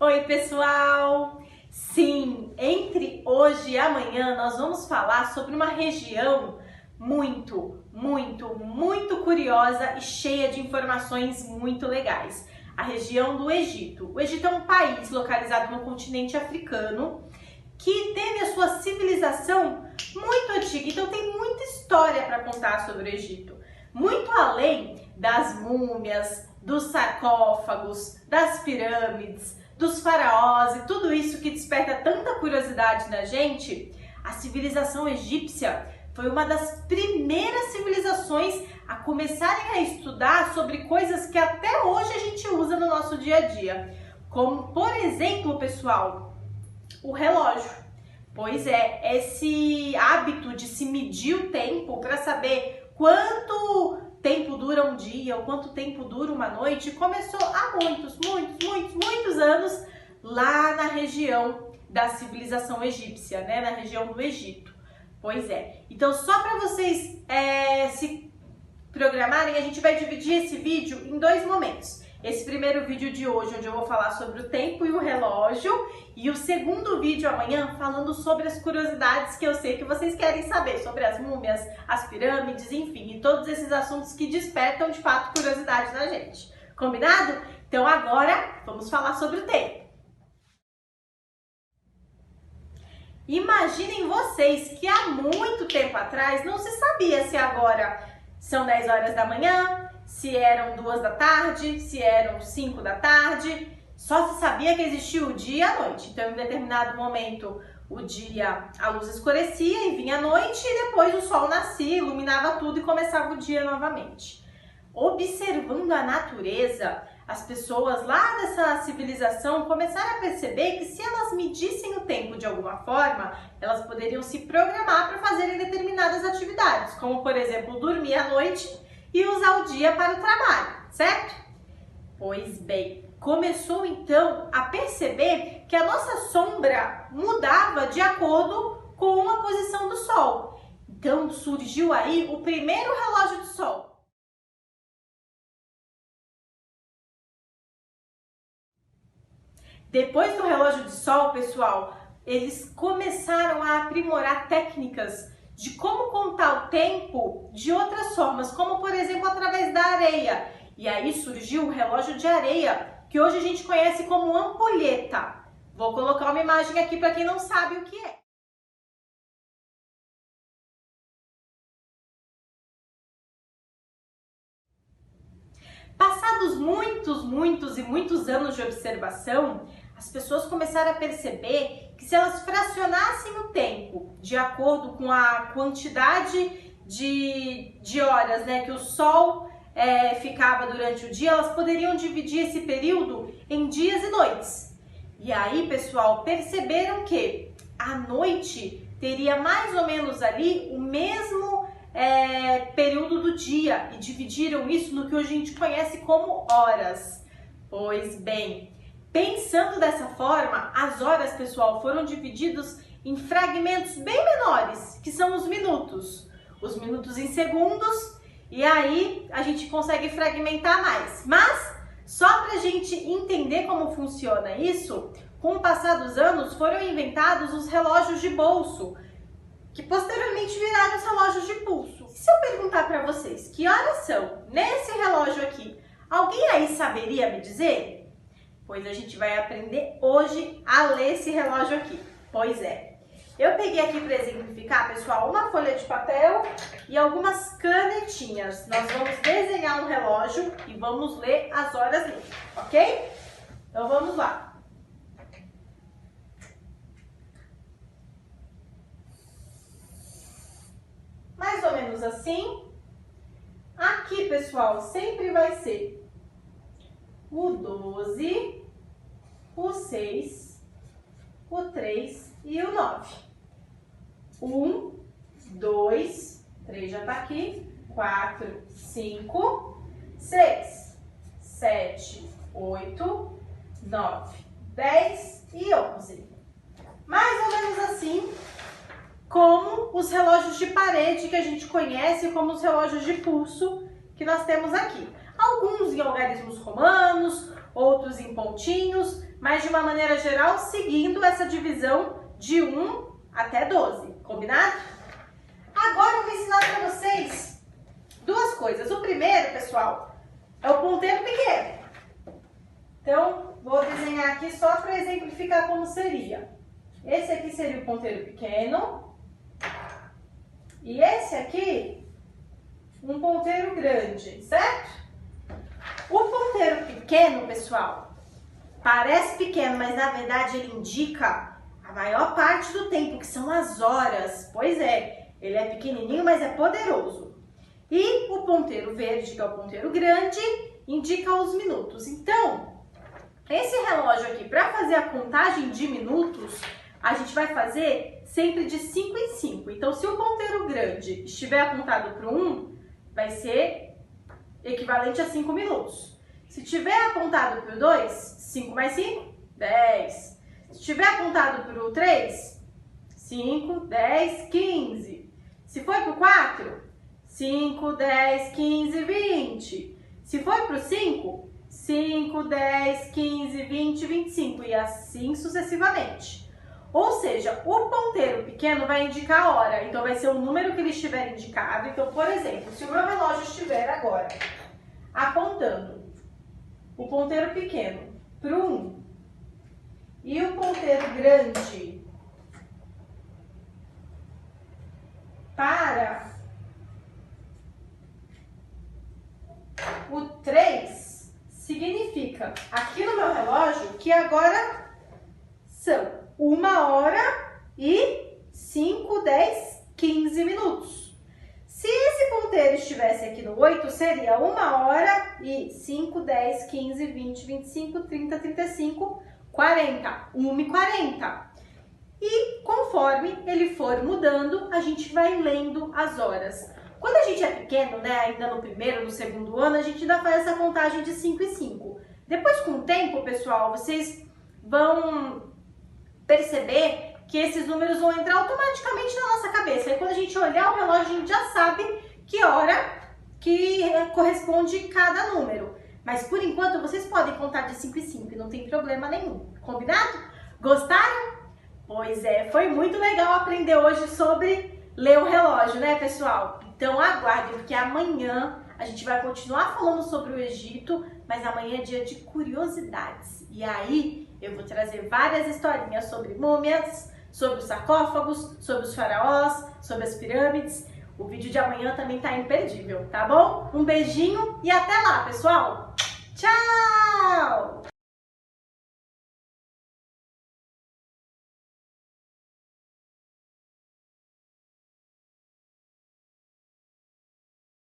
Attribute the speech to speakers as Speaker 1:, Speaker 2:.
Speaker 1: Oi, pessoal! Sim, entre hoje e amanhã nós vamos falar sobre uma região muito curiosa e cheia de informações muito legais. A região do Egito. O Egito é um país localizado no continente africano que teve a sua civilização muito antiga, então tem muita história para contar sobre o Egito. Muito além das múmias, dos sarcófagos, das pirâmides, dos faraós e tudo isso que desperta tanta curiosidade na gente, a civilização egípcia foi uma das primeiras civilizações a começarem a estudar sobre coisas que até hoje a gente usa no nosso dia a dia. Como, por exemplo, pessoal, o relógio. Pois é, esse hábito de se medir o tempo para saber quanto tempo dura um dia ou quanto tempo dura uma noite começou há muitos anos lá na região da civilização egípcia, né? Na região do Egito. Pois é. Então, só para vocês se programarem, a gente vai dividir esse vídeo em dois momentos. Esse primeiro vídeo de hoje, onde eu vou falar sobre o tempo e o relógio, e o segundo vídeo amanhã falando sobre as curiosidades que eu sei que vocês querem saber, sobre as múmias, as pirâmides, enfim, e todos esses assuntos que despertam de fato curiosidade na gente. Combinado? Então agora vamos falar sobre o tempo. Imaginem vocês que há muito tempo atrás não se sabia se agora são 10 horas da manhã, se eram 2 da tarde, se eram 5 da tarde, só se sabia que existia o dia e a noite. Então, em determinado momento, o dia, a luz escurecia e vinha a noite, e depois o sol nascia, iluminava tudo e começava o dia novamente. Observando a natureza, as pessoas lá dessa civilização começaram a perceber que se elas medissem o tempo de alguma forma, elas poderiam se programar para fazerem determinadas atividades, como, por exemplo, dormir à noite e usar o dia para o trabalho, certo? Pois bem, começou então a perceber que a nossa sombra mudava de acordo com a posição do sol. Então surgiu aí o primeiro relógio de sol. Depois do relógio de sol, pessoal, eles começaram a aprimorar técnicas de como contar o tempo de outras formas, como por exemplo através da areia. E aí surgiu o relógio de areia, que hoje a gente conhece como ampulheta. Vou colocar uma imagem aqui para quem não sabe o que é. Passados muitos anos de observação, as pessoas começaram a perceber que se elas fracionassem o tempo de acordo com a quantidade de horas, né, que o sol ficava durante o dia, elas poderiam dividir esse período em dias e noites. E aí, pessoal, perceberam que a noite teria mais ou menos ali o mesmo período do dia e dividiram isso no que hoje a gente conhece como horas. Pois bem, pensando dessa forma, as horas, pessoal, foram divididos em fragmentos bem menores, que são os minutos. Os minutos em segundos, e aí a gente consegue fragmentar mais. Mas, só para a gente entender como funciona isso, com o passar dos anos foram inventados os relógios de bolso, que posteriormente viraram os relógios de pulso. E se eu perguntar para vocês que horas são nesse relógio aqui, alguém aí saberia me dizer? Pois a gente vai aprender hoje a ler esse relógio aqui. Pois é. Eu peguei aqui para exemplificar, pessoal, uma folha de papel e algumas canetinhas. Nós vamos desenhar um relógio e vamos ler as horas dele, ok? Então vamos lá. Mais ou menos assim. Aqui, pessoal, sempre vai ser o 12, o 6, o 3 e o 9. 1, 2, 3 já tá aqui, 4, 5, 6, 7, 8, 9, 10 e 11. Mais ou menos assim como os relógios de parede que a gente conhece, como os relógios de pulso que nós temos aqui. Alguns em algarismos romanos, outros em pontinhos, mas de uma maneira geral, seguindo essa divisão de 1 até 12, combinado? Agora eu vou ensinar para vocês duas coisas. O primeiro, pessoal, é o ponteiro pequeno. Então, vou desenhar aqui só para exemplificar como seria. Esse aqui seria o ponteiro pequeno. E esse aqui, um ponteiro grande, certo? O ponteiro pequeno, pessoal, parece pequeno, mas na verdade ele indica a maior parte do tempo, que são as horas. Pois é, ele é pequenininho, mas é poderoso. E o ponteiro verde, que é o ponteiro grande, indica os minutos. Então, esse relógio aqui, para fazer a contagem de minutos, a gente vai fazer sempre de 5 em 5. Então, se o ponteiro grande estiver apontado para o 1, vai ser equivalente a 5 minutos. Se tiver apontado para o 2, 5 mais 5, 10. Se tiver apontado para o 3, 5, 10, 15. Se for para o 4, 5, 10, 15, 20. Se for para o 5, 5, 10, 15, 20, 25 e assim sucessivamente. Ou seja, o ponteiro pequeno vai indicar a hora, então vai ser o número que ele estiver indicado. Então, por exemplo, se o meu relógio estiver agora apontando o ponteiro pequeno para o 1 e o ponteiro grande para o 3, significa aqui no meu relógio que agora são 1 hora e 5, 10, 15 minutos. Se esse ponteiro estivesse aqui no 8, seria 1 hora e 5, 10, 15, 20, 25, 30, 35, 40. 1h40. E conforme ele for mudando, a gente vai lendo as horas. Quando a gente é pequeno, né, ainda no primeiro, no segundo ano, a gente ainda faz essa contagem de 5 em 5. Depois, com o tempo, pessoal, vocês vão perceber que esses números vão entrar automaticamente na nossa cabeça. E quando a gente olhar o relógio, a gente já sabe que hora que corresponde cada número. Mas, por enquanto, vocês podem contar de 5 em 5 e não tem problema nenhum. Combinado? Gostaram? Pois é, foi muito legal aprender hoje sobre ler o relógio, né, pessoal? Então, aguardem, porque amanhã a gente vai continuar falando sobre o Egito, mas amanhã é dia de curiosidades. E aí, eu vou trazer várias historinhas sobre múmias, sobre os sarcófagos, sobre os faraós, sobre as pirâmides. O vídeo de amanhã também tá imperdível, tá bom? Um beijinho e até lá, pessoal! Tchau!